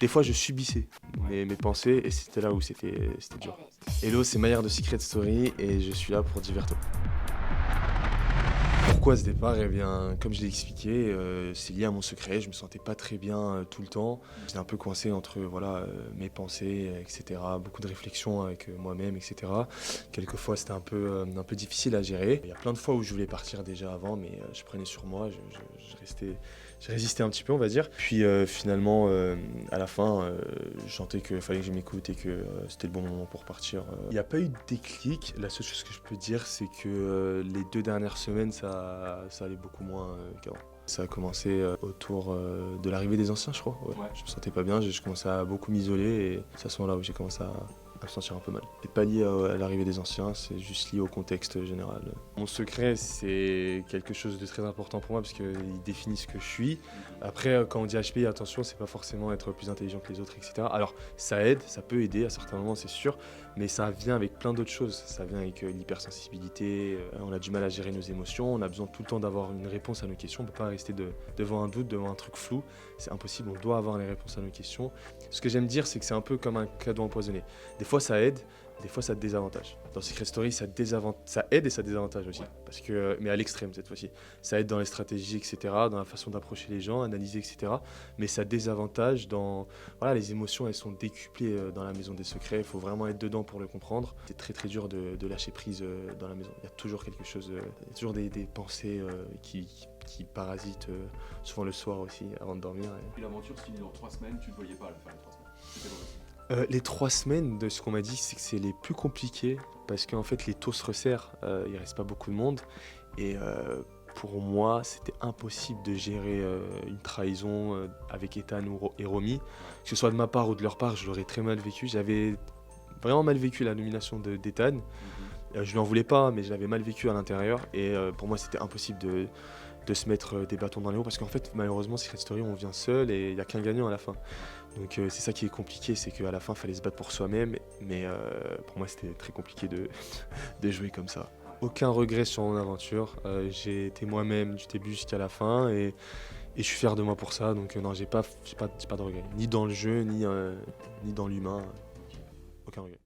Des fois, je subissais mes pensées et c'était là où c'était dur. Hello, c'est Maillard de Secret Story et je suis là pour Diverto. Pourquoi ce départ? Eh bien, comme je l'ai expliqué, c'est lié à mon secret. Je me sentais pas très bien tout le temps. J'étais un peu coincé entre voilà, mes pensées, etc. Beaucoup de réflexions avec moi-même, etc. Quelquefois, c'était un peu difficile à gérer. Il y a plein de fois où je voulais partir déjà avant, mais je prenais sur moi, je résistais un petit peu, on va dire. Puis finalement, à la fin, je sentais qu'il fallait que je m'écoute et que c'était le bon moment pour partir. Il n'y a pas eu de déclic. La seule chose que je peux dire, c'est que les 2 dernières semaines, ça allait beaucoup moins qu'avant. Ça a commencé autour de l'arrivée des anciens, je crois. Ouais. Ouais. Je me sentais pas bien, je commençais à beaucoup m'isoler et c'est à ce moment-là où j'ai commencé à me sentir un peu mal. C'est pas lié à l'arrivée des anciens, c'est juste lié au contexte général. Mon secret, c'est quelque chose de très important pour moi parce qu'il définit ce que je suis. Après, quand on dit HPI, attention, c'est pas forcément être plus intelligent que les autres, etc. Alors, ça aide, ça peut aider à certains moments, c'est sûr, mais ça vient avec plein d'autres choses. Ça vient avec l'hypersensibilité, on a du mal à gérer nos émotions, on a besoin tout le temps d'avoir une réponse à nos questions, on peut pas rester devant un doute, devant un truc flou, c'est impossible, on doit avoir les réponses à nos questions. Ce que j'aime dire, c'est que c'est un peu comme un cadeau empoisonné. Des fois, ça aide, des fois, ça désavantage. Dans Secret Story, ça aide et ça désavantage aussi, parce que, mais à l'extrême cette fois-ci. Ça aide dans les stratégies, etc., dans la façon d'approcher les gens, analyser, etc., mais ça désavantage dans... Voilà, les émotions, elles sont décuplées dans la maison des secrets, il faut vraiment être dedans pour le comprendre. C'est très très dur de lâcher prise dans la maison. Il y a toujours quelque chose, il y a toujours des pensées qui parasitent, souvent le soir aussi, avant de dormir. Et l'aventure se finit dans 3 semaines, tu ne voyais pas à la fin de 3 semaines. C'était le ressenti. Les 3 semaines, de ce qu'on m'a dit, c'est que c'est les plus compliqués parce qu'en fait les taux se resserrent, il reste pas beaucoup de monde et pour moi c'était impossible de gérer une trahison avec Ethan et Romy, que ce soit de ma part ou de leur part, je l'aurais très mal vécu. J'avais vraiment mal vécu la nomination d'Ethan. Je lui en voulais pas, mais je l'avais mal vécu à l'intérieur et pour moi c'était impossible de se mettre des bâtons dans les roues parce qu'en fait malheureusement Secret Story on vient seul et il n'y a qu'un gagnant à la fin. Donc c'est ça qui est compliqué, c'est qu'à la fin il fallait se battre pour soi-même, mais pour moi c'était très compliqué de jouer comme ça. Aucun regret sur mon aventure, j'ai été moi-même du début jusqu'à la fin et je suis fier de moi pour ça, donc non j'ai pas de regret, ni dans le jeu, ni dans l'humain, aucun regret.